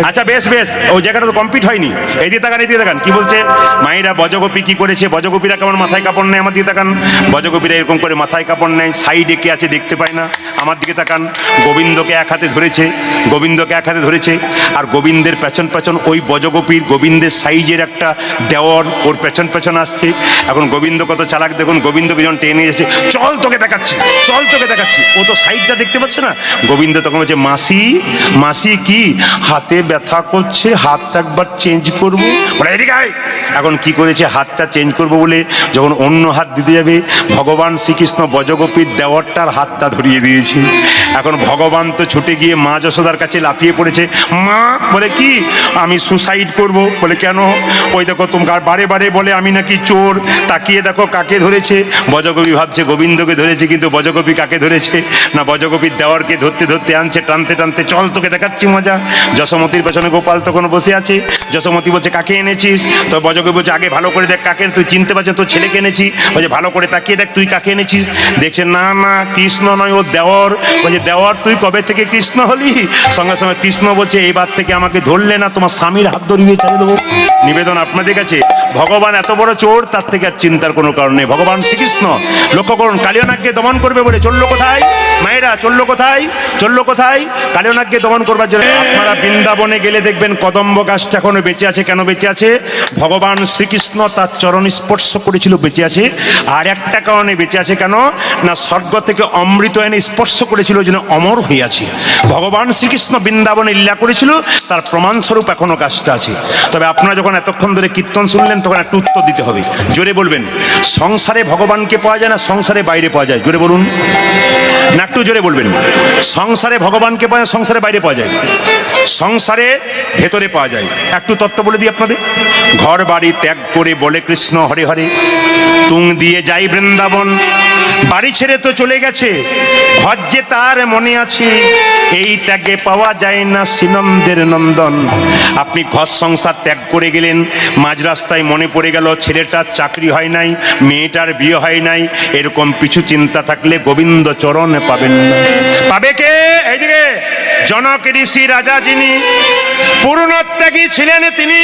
আচ্ছা বেশ বেশ, ওই জায়গাটা তো কমপ্লিট হয়নি। এই দিয়ে তাকান, এই দিয়ে তাকান, কি বলছে মায়েরা? বজগোপী কি করেছে? বজগোপীরা কেমন মাথায় কাপড় নেয়? আমার দিকে তাকান। বজগোপীরা এরকম করে মাথায় কাপড় নেয়, সাইডে কে আছে দেখতে পায় না। আমার দিকে তাকান, গোবিন্দকে এক হাতে ধরেছে, গোবিন্দকে এক হাতে ধরেছে। আর গোবিন্দের পেছন পেছন ওই বজগোপীর গোবিন্দের সাইজের একটা দেওয়ার ওর পেছন পেছন আসছে। এখন গোবিন্দ কত চালাক দেখুন, গোবিন্দকে যখন টেনে এসেছে, চল তোকে দেখাচ্ছি, চল তোকে দেখাচ্ছি। ও তো সাইডটা দেখতে পাচ্ছে হচ্ছে না? গোবিন্দ তখন বলছে, মাসি মাসি কি হাতে ব্যথা করছে, হাতটা একবার চেঞ্জ করবো। বলে এদিকে আয়। এখন কি করেছে, হাতটা চেঞ্জ করবো বলে যখন অন্য হাত দিতে যাবে, ভগবান শ্রীকৃষ্ণ বজগোপীর দেওয়ারটার হাতটা ধরিয়ে দিয়েছে। এখন ভগবান তো ছুটে গিয়ে মা যশোদার কাছে লাফিয়ে পড়েছে। মা বলে কি, আমি সুসাইড করব। বলে কেন? ওই দেখো তোমার বারে বারে বলে আমি নাকি চোর, তাকিয়ে দেখো কাকে ধরেছে। বজগোপী ভাবছে গোবিন্দকে ধরেছে, কিন্তু বজগোপী কাকে ধরেছে না, বজগোপীর দেওয়ারকে ধরতে ধরতে আনছে, টানতে টানতে, চল তোকে দেখাচ্ছি মজা। যশোমতির পেছনে গোপাল তখন বসে আছে। যশোমতি বলছে, কাকে এনেছিস? তো বজগোপী বলছে, আগে ভালো করে দেখ কাকে, তুই চিনতে পারছিস তোর ছেলেকে এনেছি। বলছে ভালো করে তাকিয়ে দেখ তুই কাকে এনেছিস। দেখছে না না, কৃষ্ণ নয়, ও দেওর। বলছে দেওর তুই কবে থেকে কৃষ্ণ হলি? সঙ্গে সঙ্গে কৃষ্ণ বলছে, এইবার থেকে আমাকে ধরলে না তোমার স্বামীর হাত ধরিয়ে ছেড়ে দেবো। নিবেদন আপনাদের কাছে, ভগবান এত বড় চোর, তার থেকে আর চিন্তার কোনো কারণ নেই। ভগবান শ্রীকৃষ্ণ লক্ষ্য করুন, কালিয়নাগকে দমন করবে বলে চললো কোথায়? মায়েরা চললো কোথায়? চললো কোথায়? কালিয়নাগকে দমন করবার জন্য। আপনারা বৃন্দাবনে গেলে দেখবেন কদম্ব গাছটা এখনো বেঁচে আছে। কেন বেঁচে আছে? ভগবান শ্রীকৃষ্ণ তার চরণ স্পর্শ করেছিল, বেঁচে আছে। আর একটা কারণে বেঁচে আছে, কেন না স্বর্গ থেকে অমৃত এনে স্পর্শ করেছিল, যেন অমর হয়ে আছে। ভগবান শ্রীকৃষ্ণ বৃন্দাবনে লীলা করেছিল, তার প্রমাণস্বরূপ এখনো গাছটা আছে। তবে আপনারা যখন এতক্ষণ ধরে কীর্তন শুনলেন, তখন একটু উত্তর দিতে হবে। জোরে বলবেন, সংসারে ভগবানকে পাওয়া যায় না সংসারে বাইরে পাওয়া যায়? জোরে বলুন না, একটু জোরে বলবেন। সংসারে ভগবানকে পাওয়া যায়, সংসারে বাইরে পাওয়া যায়? সংসারে ভেতরে পাওয়া যায়। একটু তত্ত্ব বলে দিই আপনাদের। ঘর বাড়ি ত্যাগ করে বলে কৃষ্ণ হরে হরে, তুং দিয়ে যাই বৃন্দাবন। বাড়ি ছেড়ে তো চলে গেছে, ঘর যে তার মনে আছে, এই ত্যাগে পাওয়া যায় না শ্রীনন্দের নন্দন। আপনি ঘর সংসার ত্যাগ করে গেলেন, মাঝ রাস্তায় মনে পড়ে গেল ছেলেটার চাকরি হয় নাই, মেয়েটার বিয়ে হয় নাই, এরকম কিছু চিন্তা থাকলে গোবিন্দ চরণে পাবেন না। পাবে কে? এইদিকে জনক ঋষি রাজা, যিনি পূর্ণত্যাগী ছিলেন, তিনি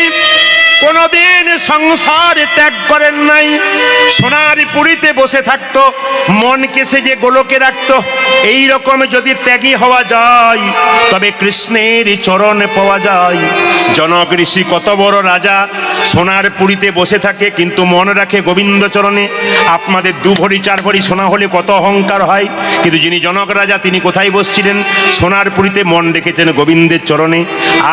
কোনদিন সংসার ত্যাগ করেন নাই। সোনার পুরীতে বসে থাকতো, মনকে সে যে গোলকে রাখতো। এই রকম যদি ত্যাগী হওয়া যায়, তবে কৃষ্ণের চরণে পাওয়া যায়। জনক ঋষি কত বড় রাজা, সোনার পুরীতে বসে থাকে, কিন্তু মন রাখে গোবিন্দ চরণে। আপনাদের 2 ভরি 4 ভরি সোনা হলে কত অহংকার হয়, কিন্তু যিনি জনক রাজা, তিনি কোথায় বসছিলেন? সোনার পুরীতে মন রেখেছেন গোবিন্দের চরণে।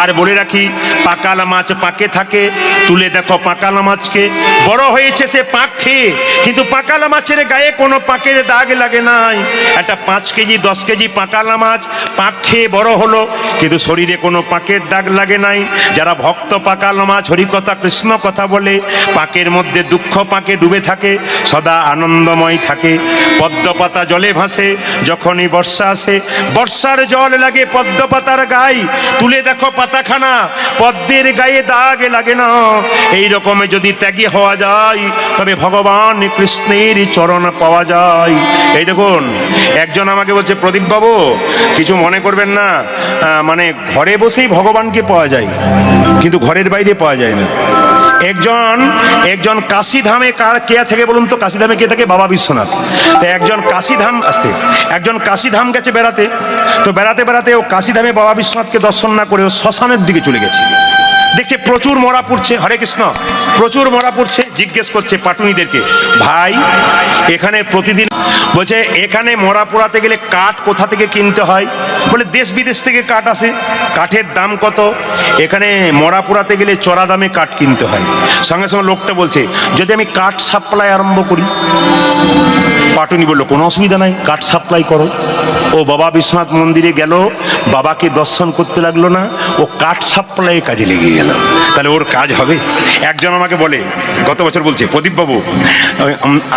আর বলে রাখি, পাকাল মাছ পাকে থাকে, তুলে দেখো পাকাল মাছকে। বড় হয়েছে সে পাক খেয়ে, কিন্তু পাকাল মাছের গায়ে কোনো পাকের দাগ লাগে নাই। একটা 5 কেজি 10 কেজি পাকাল মাছ পাক খেয়ে বড় হলো, কিন্তু শরীরে কোনো পাকের দাগ লাগে নাই। যারা ভক্ত পাকাল মাছ হরিকথা কৃষ্ণ কথা বলে, পাকের মধ্যে দুঃখ পাকে ডুবে থাকে, সদা আনন্দময় থাকে। পদ্ম পাতা জলে ভাসে, যখনই বর্ষা আসে, বর্ষার জল লাগে পদ্ম পাতার গায়ে। তুলে দেখো পাতাখানা, পদ্মের গায়ে দাগ লাগে না। এই রকমে যদি ত্যাগী হওয়া যায়, তবে ভগবান কৃষ্ণের চরণ পাওয়া যায়। এই দেখুন, একজন আমাকে বলছে, প্রদীপ বাবু কিছু মনে করবেন না, মানে ঘরে বসেই ভগবানকে পাওয়া যায়, কিন্তু ঘরের বাইরে পাওয়া যায় না। একজন কাশীধামে, কে থেকে বলুন তো? কাশীধামে কে থাকে? বাবা বিশ্বনাথ। তো একজন কাশীধাম গেছে বেড়াতে। তো বেড়াতে বেড়াতে ও কাশীধামে বাবা বিশ্বনাথকে দর্শন না করে ও শ্মশানের দিকে চলে গেছে। দেখছে প্রচুর মরা পড়ছে, হরে কৃষ্ণ, প্রচুর মরা পড়ছে। জিজ্ঞেস করছে পাটুনিদেরকে, ভাই এখানে প্রতিদিন, বলছে এখানে মরা পোড়াতে গেলে কাঠ কোথা থেকে কিনতে হয়? বলে দেশ বিদেশ থেকে কাঠ আসে। কাঠের দাম কত? এখানে মরা পোড়াতে গেলে চড়া দামে কাঠ কিনতে হয়। সঙ্গে সঙ্গে লোকটা বলছে, যদি আমি কাঠ সাপ্লাই আরম্ভ করি? পাটুনি বললো, কোনো অসুবিধা নাই, কাঠ সাপ্লাই করো। ও বাবা বিশ্বনাথ মন্দিরে গেল, বাবাকে দর্শন করতে লাগলো না, ও কাঠ সাপ্লাই কাজে লেগে গেল। তাহলে ওর কাজ হবে? একজন আমাকে বলে, গত বছর বলছে, প্রদীপ বাবু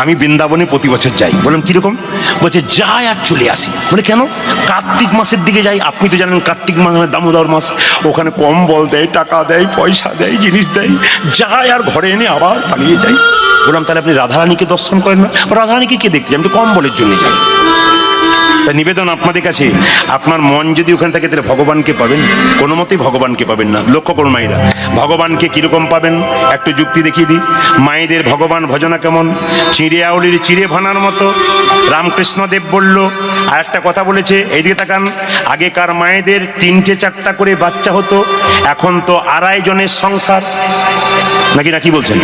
আমি বৃন্দাবনে প্রতি বছর যাই। বললাম কিরকম? বলছে যাই আর চলে আসি। বলে কেন? কার্তিক মাসের দিকে যাই। আপনি তো জানেন কার্তিক মাস দামোদর মাস, ওখানে কম্বল দেয়, টাকা দেয়, পয়সা দেয়, জিনিস দেয়, যাই আর ঘরে এনে আবার পালিয়ে যাই। বললাম তাহলে আপনি রাধারানীকে দর্শন করেন না? রাধারানীকে কে দেখতে? আমি তো কম্বলের জন্য যাই। তাই নিবেদন আপনাদের কাছে, আপনার মন যদি ওখানে থাকে, তাহলে ভগবানকে পাবেন? কোনো মতেই ভগবানকে পাবেন না। লক্ষ্য করুন মায়েরা, ভগবানকে কিরকম পাবেন একটু যুক্তি দেখিয়ে দিই। মায়েদের ভগবান ভজনা কেমন? চিঁড়ে আউলির চিঁড়ে ভানার মতো। রামকৃষ্ণদেব বলল, আর একটা কথা বলেছে, এইদিকে তাকান, আগেকার মায়েদের 3টে 4টা করে বাচ্চা হতো, এখন তো 2.5 জনের সংসার, নাকি না কি বলছেন?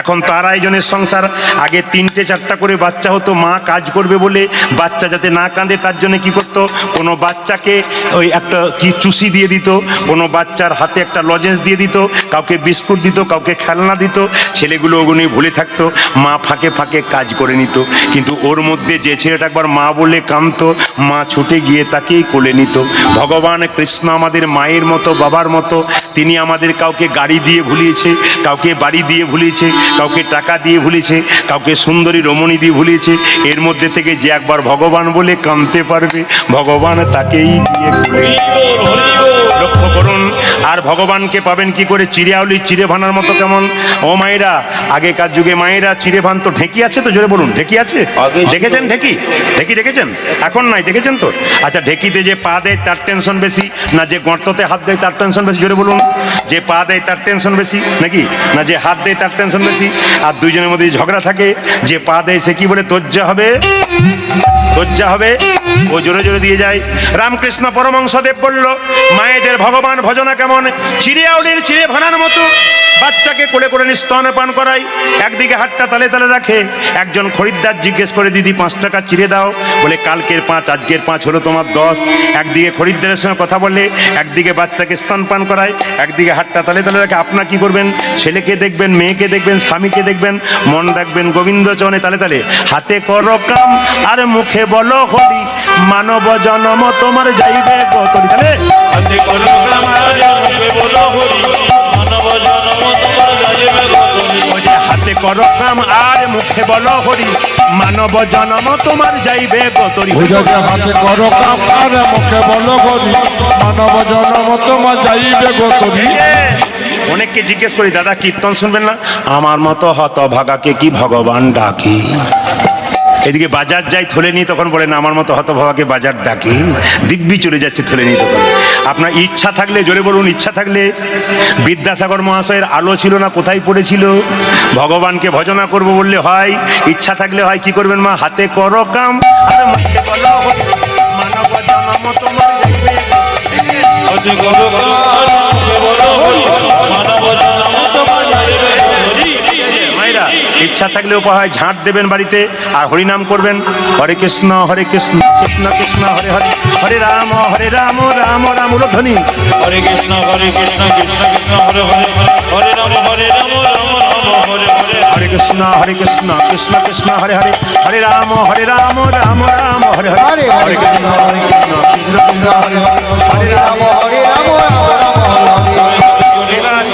এখন তো 2.5 জনের সংসার। আগে 3টে 4টা করে বাচ্চা হতো, মা কাজ করবে বলে বাচ্চা যাতে না কাঁদে তার জন্য কি করতো, কোনো বাচ্চাকে ওই একটা কি চুষি দিয়ে দিত, কোনো বাচ্চার হাতে একটা লজেন্স দিয়ে দিত, কাউকে বিস্কুট দিত, কাউকে খেলনা দিত। ছেলেগুলো ওগুলো ভুলে থাকতো, মা ফাঁকে ফাঁকে কাজ করে নিত। কিন্তু ওর মধ্যে যে ছেলেটা একবার মা বলে কাঁদতো, মা ছুটে গিয়ে তাকেই কোলে নিত। ভগবান কৃষ্ণ আমাদের মায়ের মতো, বাবার মতো। তিনি আমাদের কাউকে গাড়ি দিয়ে ভুলিয়েছে, কাউকে বাড়ি দিয়ে ভুলিয়েছে, কাউকে টাকা দিয়ে ভুলিয়েছে, কাউকে সুন্দরী রমণী দিয়ে ভুলিয়েছে। এর মধ্যে থেকে যে একবার ভগবান বলে কাঁদতে পারবে, ভগবান তাকেই গিয়ে লক্ষ্য করুন। আর ভগবানকে পাবেন কি করে? চিড়িয়াউলি চিড়ে ভানার মতো। কেমন ও মায়েরা, আগেকার যুগে মায়েরা চিড়ে ভান তো ঢেকি আছে তো, জোরে বলুন, ঢেকি আছে? দেখেছেন ঢেকি? ঢেকি দেখেছেন? এখন নাই, দেখেছেন তো? আচ্ছা, ঢেকিতে যে পা দেয় তার টেনশন বেশি, না যে গর্ততে হাত দেয় তার টেনশন বেশি? জোরে বলুন। যে পা দেয় তার টেনশন বেশি নাকি, না যে হাত দেয় তার টেনশন বেশি? আর দুইজনের মধ্যে ঝগড়া থাকে, যে পা দেয় সে কি বলে, তজ্জা হবে, তজ্জা হবে, ও জোরে জোরে দিয়ে যায়। রামকৃষ্ণ পরমহংসদেব বলল, মায়েদের ভগবান ভজনা কেমন? চিড়িয়াউলির চিড়ে ভানার মতো। বাচ্চাকে কোলে করে স্তন পান করায়, একদিকে হাতটা তালে তালে রাখে। একজন খরিদ্দার জিজ্ঞেস করে, দিদি 5 টাকা চিড়ে দাও। বলে, কালকের 5, আজকের 5 হলো তোমার 10। একদিকে খরিদ্দারের সঙ্গে কথা বলে, একদিকে বাচ্চাকে স্তন পান করায়, একদিকে হাতটা তালে তালে রাখে। আপনার কি করবেন? ছেলেকে দেখবেন, মেয়েকে দেখবেন, স্বামীকে দেখবেন, মন রাখবেন গোবিন্দ চরণে তালে তালে। হাতে করো কাম আর মুখে বলো হরি, মানব জনম তোমার যাইবে গতরি। তাহলে হাতে করো কাম আর মুখে বলো হরি, মানব জনম তোমার যাইবে গতরি। হাতে করো কাম আর মুখে বলো হরি, মানব জনম তোমার যাইবে গতরি। হাতে করো কাম আর মুখে বলো হরি, মানব জনম তোমার যাইবে গতরি। অনেককে জিজ্ঞেস করি, দাদা কীর্তন শুনবেন না? আমার মতো হতভাগাকে কি ভগবান ডাকে? এদিকে বাজার যাই থলে নিয়ে, তখন বলেন আমার মতো হতভাগাকে বাজার ডাকে। দিব্যি চলে যাচ্ছে থলে নিয়ে। তখন আপনার ইচ্ছা থাকলে, জোরে বলুন, ইচ্ছা থাকলে। বিদ্যাসাগর মহাশয়ের আলো ছিল না, কোথায় পড়েছিল? ভগবানকে ভজনা করব বললে হয়, ইচ্ছা থাকলে হয়। কি করবেন মা? হাতে করো কাম আর মুখে বলো হরি, মানব জনম তোমার যাইবে। হাতে করো কাম আর মুখে বলো হরি, মানব জনম তোমার যাইবে। মায়েরা, ইচ্ছা থাকলে উপায় ঝাঁট দেবেন বাড়িতে আর হরিনাম করবেন। হরে কৃষ্ণ হরে কৃষ্ণ, কৃষ্ণ কৃষ্ণ হরে হরে, হরে রাম রাম রাম ধ্বনি। হরে কৃষ্ণ কৃষ্ণ কৃষ্ণ হরে হরে, হরে রাম রাম রাম হরে হরে। হরে কৃষ্ণ কৃষ্ণ কৃষ্ণ হরে হরে, হরে রাম রাম হরে হরে। হরে কৃষ্ণ কৃষ্ণ কৃষ্ণ হরে হরে, হরে রাম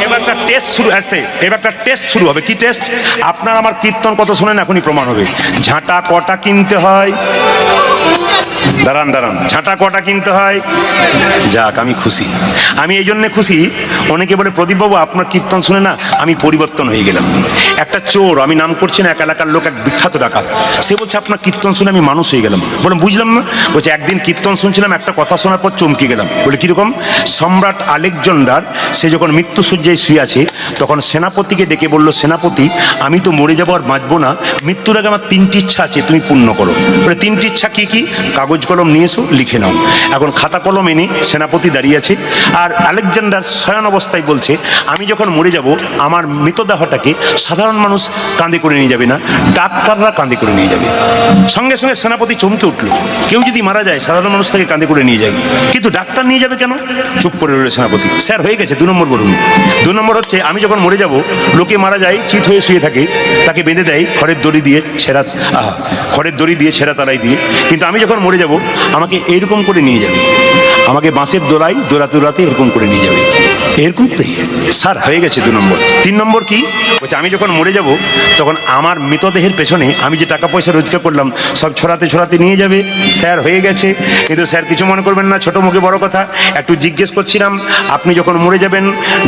এবার একটা টেস্ট শুরু আসতে, এবার একটা টেস্ট শুরু হবে। কি টেস্ট? আপনার আমার কীর্তন কত শোনেন এখনই প্রমাণ হবে। ঝাঁটা কটা কিনতে হয়? দাঁড়ান দাঁড়ান, ঝাঁটা কটা কিনতে হয়? যাক, আমি খুশি। আমি এই জন্যে খুশি, অনেকে বলে প্রদীপবাবু আপনার কীর্তন শুনে না আমি পরিবর্তন হয়ে গেলাম। একটা চোর, আমি নাম করছি না, এক এলাকার লোক, এক বিখ্যাত ডাকাত, সে বলছে আপনার কীর্তন শুনে আমি মানুষ হয়ে গেলাম। বলে বুঝলাম না। বলছে একদিন কীর্তন শুনছিলাম, একটা কথা শোনার পর চমকে গেলাম। বলে কীরকম? সম্রাট আলেকজান্ডার সে যখন মৃত্যুশয্যায় শুয়ে আছে, তখন সেনাপতিকে ডেকে বলল, সেনাপতি আমি তো মরে যাবো আর বাঁচবো না, মৃত্যুর আগে আমার 3টি ইচ্ছা আছে, তুমি পূর্ণ করো। বলে 3টি ইচ্ছা কি কি? কাগজ কলম নিয়ে এসো, লিখে নাও। এখন খাতা কলম এনে সেনাপতি দাঁড়িয়ে আছে, আর আলেকজান্ডার শয়ন অবস্থায় বলছে, আমি যখন মরে যাব আমার মৃতদেহটাকে সাধারণ মানুষ কাঁধে করে নিয়ে যাবে না, ডাক্তাররা কাঁধে করে নিয়ে যাবে। সঙ্গে সঙ্গে সেনাপতি চমকে উঠল। কেউ যদি মারা যায় সাধারণ মানুষ তাকে কাঁধে করে নিয়ে যায়, কিন্তু ডাক্তার নিয়ে যাবে কেন? চুপ করে রইল সেনাপতি। স্যার হয়ে গেছে। 2 নম্বর বলুন। 2 নম্বর হচ্ছে, আমি যখন মরে যাব, লোকে মারা যায় চিত হয়ে শুয়ে থাকে, তাকে বেঁধে দেয় খড়ের দড়ি দিয়ে, খড়ের দড়ি দিয়ে, ছেঁড়া তালাই দিয়ে। কিন্তু আমি যখন মরে যাব আমাকে এইরকম করে নিয়ে যাবে, আমাকে বাঁশের দোলাই দোলাতে এরকম করে নিয়ে যাবে, এরকম করে। স্যার হয়ে গেছে 2 নম্বর। 3 নম্বর কি? বলছে আমি যখন মরে যাব তখন আমার মৃতদেহের পেছনে আমি যে টাকা পয়সা রোজগার করলাম সব ছড়াতে ছড়াতে নিয়ে যাবে। স্যার হয়ে গেছে। কিন্তু স্যার কিছু মনে করবেন না, ছোট মুখে বড় কথা, একটু জিজ্ঞেস করছিলাম, আপনি যখন মরে যাবেন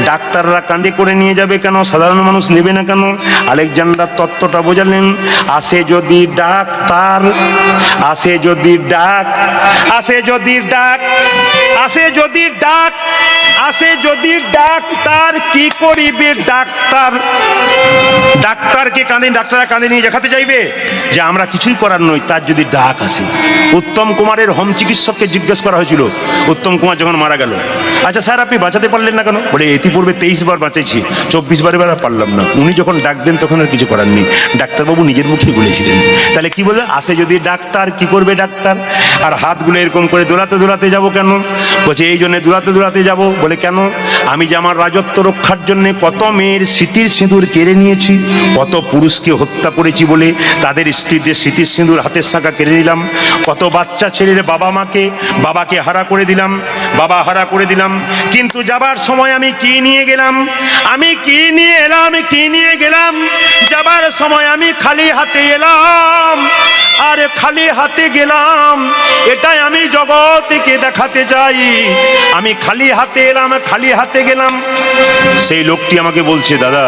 ডাক্তাররা কাঁধে করে নিয়ে যাবে কেন, সাধারণ মানুষ নেবে না কেন? আলেকজান্ডার তত্ত্বটা বোঝালেন। আসে যদি ডাক্তার, আসে যদি ডাক, আসে যদি ডাক, আসে যদি ডাক, আসে যদি ডাক্তার, কি করিবে ডাক্তার? ডাক্তারকে কাঁদে, ডাক্তাররা কাঁদে নিয়ে দেখাতে চাইবে যে আমরা কিছুই করার নই, তার যদি ডাক আসে। উত্তম কুমারের হোম চিকিৎসককে জিজ্ঞেস করা হয়েছিল উত্তম কুমার যখন মারা গেল, আচ্ছা স্যার আপনি বাঁচাতে পারলেন না কেন? বলে ইতিপূর্বে 23 বার বাঁচাইছি, 24 বারে আর পারলাম না। উনি যখন ডাক দেন তখন আর কিছু করার নেই, ডাক্তারবাবু নিজের মুখেই বলেছিলেন। তাহলে কি বলে? আসে যদি ডাক্তার, কি করবে ডাক্তার? আর হাতগুলো এরকম করে দোলাতে দোলাতে যাবো কেন? বলছে এই জন্য দোলাতে দোলাতে যাবো। বলে কেন? আমি যে আমার রাজত্ব রক্ষার জন্য কত মেয়ের স্মৃতির সিঁদুর কেড়ে নিয়েছি, কত পুরুষকে হত্যা করেছি বলে তাদের স্ত্রীদের স্মৃতির সিঁদুর হাতের শাঁখা কেড়ে নিলাম, কত বাচ্চা ছেলের বাবাকে হারা করে দিলাম, বাবা হারা করে দিলাম। কিন্তু যাবার সময় আমি কি নিয়ে গেলাম? আমি কি নিয়ে এলাম? কি নিয়ে গেলাম? যাবার সময় আমি খালি হাতে এলাম, আর খালি হাতে গেলাম। এটাই আমি জগৎকে দেখাতে চাই, আমি খালি হাতে এলাম, খালি হাতে গেলাম। সেই লোকটি আমাকে বলছে, দাদা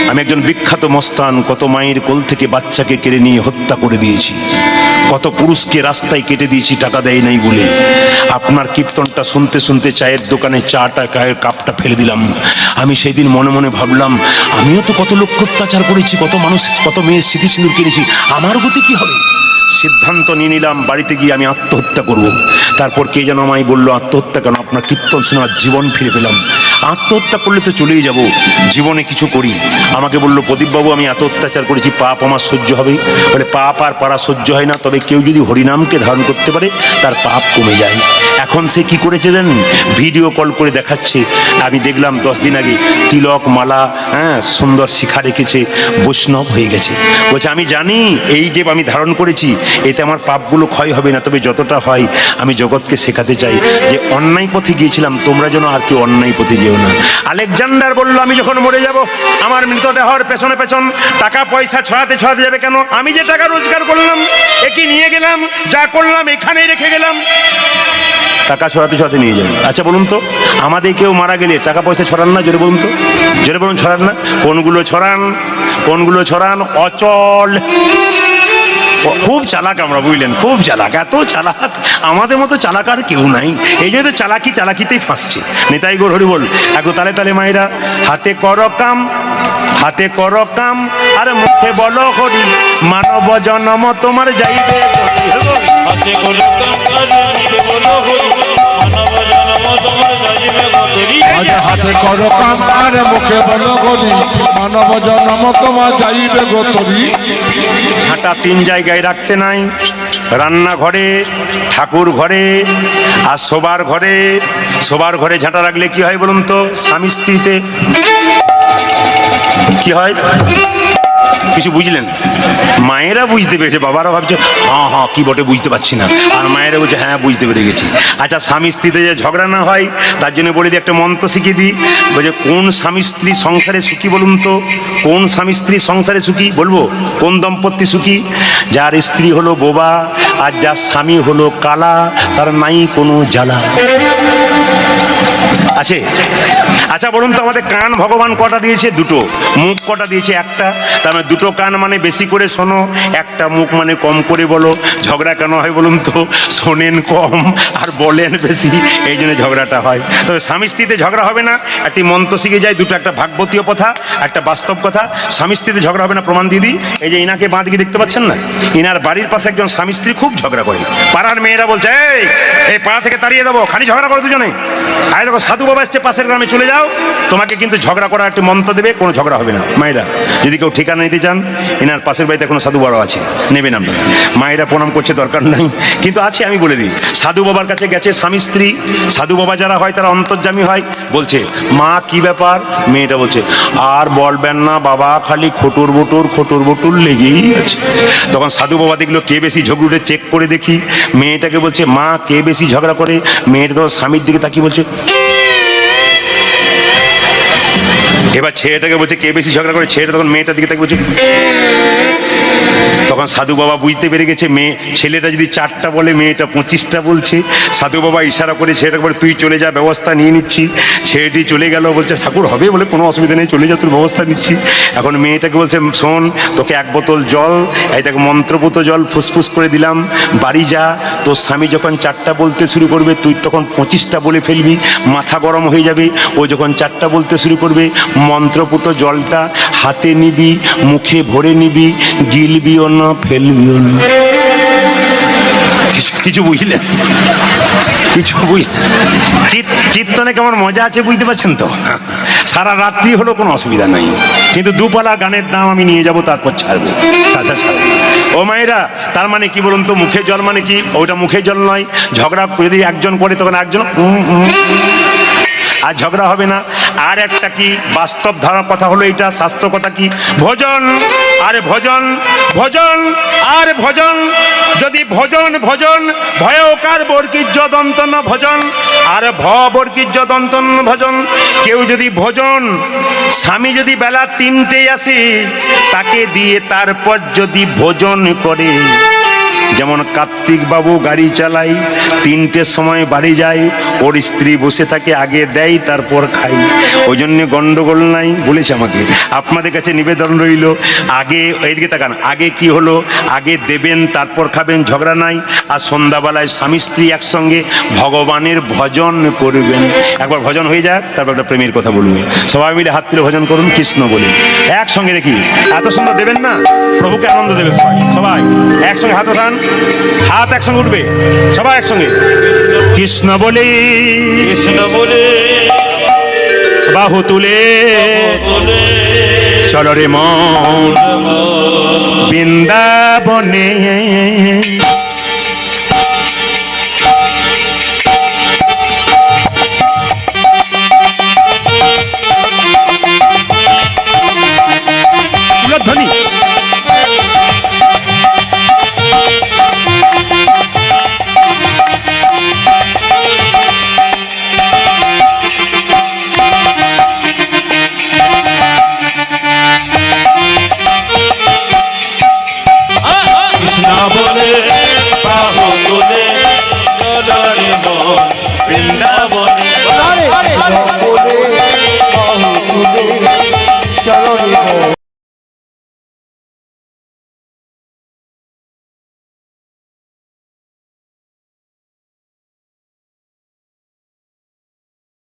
আমি একজন বিখ্যাত মস্তান, কত মায়ের কোল থেকে বাচ্চাকে কেড়ে নিয়ে হত্যা করে দিয়েছি, কত পুরুষকে রাস্তায় কেটে দিয়েছি টাকা দেয় নাই বলে। আপনার কীর্তনটা শুনতে শুনতে চায়ের দোকানে চাটা কাপটা ফেলে দিলাম। আমি সেই দিন মনে মনে ভাবলাম, আমিও তো কত লোক অত্যাচার করেছি, কত মানুষ, কত মেয়ের স্মৃতি সিঁদুর কিনেছি, আমার গতি কি হবে? সিদ্ধান্ত নিয়ে নিলাম বাড়িতে গিয়ে আমি আত্মহত্যা করব। তারপর কে যেন আমায় বললো, আত্মহত্যা কেন? আপনার কীর্তন শুনে আমার জীবন ফিরে পেলাম। আত্মহত্যা করলে তো চলেই যাব, জীবনে কিছু করি। আমাকে বললো, প্রদীপবাবু আমি এত অত্যাচার করেছি, পাপ আমার সহ্য হবে? বলে পাপ আর পারা সহ্য হয় না, তবে কেউ যদি হরিনামকে ধারণ করতে পারে তার পাপ কমে যায়। এখন সে কি করেছে জানেন? ভিডিও কল করে দেখাচ্ছে। আমি দেখলাম 10 দিন আগে তিলক মালা, হ্যাঁ সুন্দর শিখা রেখেছে, বৈষ্ণব হয়ে গেছে। বলছে আমি জানি এই যে আমি ধারণ করেছি এতে আমার পাপগুলো ক্ষয় হবে না, তবে যতটা হয় আমি জগৎকে শেখাতে চাই যে অন্যায় পথে গিয়েছিলাম, তোমরা যেন আর কেউ অন্যায় পথে যেও না। আলেকজান্ডার বলল, আমি যখন মরে যাব আমার মৃতদেহর পেছনে পেছন টাকা পয়সা ছড়াতে ছড়াতে যাবে কেন? আমি যে টাকা রোজগার করলাম একই নিয়ে গেলাম, যা করলাম এখানেই রেখে গেলাম, টাকা ছড়াতে ছড়াতে নিয়ে যাবে। আচ্ছা বলুন তো, আমাদের কেউ মারা গেলে টাকা পয়সা ছড়ান না? জোরে বলুন তো, জোরে বলুন, ছড়ান না? কোনগুলো ছড়ান? কোনগুলো ছড়ান? অচল। খুব চালাক আমরা, বুঝলেন, খুব চালাক, এত চালাক, আমাদের মতো চালাক আর কেউ নাই। এই জন্য তো চালাকিতেই ফাঁসছে। নেতাই গৌর হরি বল। একটু তালে তালে মায়েরা, হাতে করো কাম, হাতে করো কাম, আর মুখে বলো হরি, মানব জন্ম তোমার যাইবে। হাতে করে কাম করে মুখে বলো হরি, মানব জন্ম তোমার যাইবে গতরি। আজ হাতে করো কাম আর মুখে বলো হরি, মানব জন্ম তোমার যাইবে গতরি। ঝাঁটা 3 জায়গায় রাখতে নাই, রান্নাঘরে, ঠাকুর ঘরে আর শোবার ঘরে। শোবার ঘরে ঝাঁটা রাখলে কি হয় বলুন তো? স্বামী স্ত্রীতে কি হয়? কিছু বুঝলেন? মায়েরা বুঝতে পেরেছে, বাবারা ভাবছে হ্যাঁ হ্যাঁ কি বটে বুঝতে পারছি না, আর মায়েরা বলছে হ্যাঁ বুঝতে পেরে গেছি। আচ্ছা স্বামী স্ত্রীতে যে ঝগড়া না হয় তার জন্য বলে দিই, একটা মন্ত্র শিখিয়ে দিই। বলছে কোন স্বামী স্ত্রী সংসারে সুখী বলুন তো? কোন স্বামী স্ত্রী সংসারে সুখী? বলবো কোন দম্পতি সুখী? যার স্ত্রী হলো বোবা আর যার স্বামী হলো কালা, তার নাই কোনো জ্বালা আছে। আচ্ছা বলুন তো, আমাদের কান ভগবান কটা দিয়েছে? 2টো। মুখ কটা দিয়েছে? 1টা। তার মানে 2টো কান মানে বেশি করে শোনো, 1টা মুখ মানে কম করে বলো। ঝগড়া কেন হয় বলুন তো? শোনেন কম আর বলেন বেশি, এই জন্য ঝগড়াটা হয়। তবে স্বামী স্ত্রীতে ঝগড়া হবে না, একটি মন্ত্র শিখে যায়, 2টো, একটা ভাগবতীয় কথা, একটা বাস্তব কথা। স্বামী স্ত্রীতে ঝগড়া হবে না প্রমাণ দিয়ে দিই। এই যে ইনাকে বাঁ দিকে দেখতে পাচ্ছেন না, ইনার বাড়ির পাশে একজন স্বামী স্ত্রী খুব ঝগড়া করে। পাড়ার মেয়েরা বলছে এই পাড়া থেকে তাড়িয়ে দেবো, খালি ঝগড়া করে দুজনে। আরে দেখো সাধু বাবা এসছে পাশের গ্রামে, চলে যাও, তোমাকে কিন্তু ঝগড়া করার একটি মন্ত্র দেবে, কোনো ঝগড়া হবে না। মায়েরা যদি কেউ ঠিকানা নিতে চান, এনার পাশের বাড়িতে কোনো সাধু বাবা আছে, নেবেন আপনারা। মায়েরা প্রণাম করছে, দরকার নাই, কিন্তু আছে, আমি বলে দিই। সাধু বাবার কাছে গেছে স্বামী স্ত্রী, সাধু বাবা যারা হয় তারা অন্তর্যামী হয়। বলছে মা কি ব্যাপার? মেয়েটা বলছে আর বলবেন না বাবা, খালি খটুর বটুর লেগেই আছে। তখন সাধু বাবা দেখলো কে বেশি ঝগড়ুটে, চেক করে দেখি। মেয়েটাকে বলছে মা কে বেশি ঝগড়া করে? মেয়েটা তো স্বামীর দিকে তাকিয়ে বলছে এবার ছেলেটাকে বলছে কে বেশি ঝগড়া করে, ছেলেটা তখন মেয়েটার দিকে তাকে বলছে। তখন সাধু বাবা বুঝতে পেরে গেছে ছেলেটা যদি 4টা বলে মেয়েটা 25টা বলছে। সাধু বাবা ইশারা করে ছেলেটাকে বলে তুই চলে যা, ব্যবস্থা নিয়ে নিচ্ছি। ছেলেটি চলে গেল, বলছে ঠাকুর হবে বলে কোনো অসুবিধা নেই, চলে যা, তোর ব্যবস্থা নিচ্ছি। এখন মেয়েটাকে বলছে শোন, তোকে 1 বোতল জল, এইটাকে মন্ত্রপুত জল ফুসফুস করে দিলাম, বাড়ি যা। তোর স্বামী যখন 4টা বলতে শুরু করবে তুই তখন 25টা বলে ফেলবি, মাথা গরম হয়ে যাবে। ও যখন 4টা বলতে শুরু করবে মন্ত্রপুত জলটা হাতে নিবি, মুখে ভরে নিবি, গিলবিও না ফেলবিও না। কিছু বুঝলেন? কিছু কীর্তনে কেমন মজা আছে বুঝতে পারছেন তো? সারা রাত্রি হলো কোনো অসুবিধা নাই, কিন্তু দুপালা গানের দাম আমি নিয়ে যাব, তারপর ছাড়বো। আচ্ছা ছাড়বো। ও মায়েরা, তার মানে কি বলুন তো? মুখে জল মানে কি? ওটা মুখে জল নয়। ঝগড়া যদি একজন করে তখন একজন আর ঝগড়া হবে না। আর একটা কি বাস্তব ধারার কথা হলো এটা, শাস্ত্র কথা কি? ভোজন। আরে ভোজন, ভোজন আর ভোজন। যদি ভোজন ভোজন ভয়কার বর্গীর্য দন্তন ভোজন আর ভ বর্গীর্য দন্তন ভোজন। কেউ যদি ভোজন, স্বামী যদি বেলা 3টে আসে তাকে দিয়ে তারপর যদি ভোজন করে, যেমন কার্তিক বাবু গাড়ি চালায়, 3টের সময় বাড়ি যায়, ওর স্ত্রী বসে থাকে, আগে দেয় তারপর খাই। ওই জন্য গন্ডগোল নাই বলেছে আমাকে। আপনাদের কাছে নিবেদন রইল, আগে এইদিকে তাকান, আগে কি হলো? আগে দেবেন তারপর খাবেন, ঝগড়া নাই। আর সন্ধ্যাবেলায় স্বামী স্ত্রী একসঙ্গে ভগবানের ভজন করবেন। একবার ভজন হয়ে যাক, তারপর একটা প্রেমের কথা বলবে। সবাই মিলে হাত তুলে ভজন করুন কৃষ্ণ বলে একসঙ্গে। দেখি এত সুন্দর দেবেন না, প্রভুকে আনন্দ দেবে সবাই। সবাই একসঙ্গে হাত ওঠান, হাত একসঙ্গে উঠবে, সবাই একসঙ্গে কৃষ্ণ বলে, কৃষ্ণ বলে বাহু তুলে চলো রে মন বৃন্দাবনে।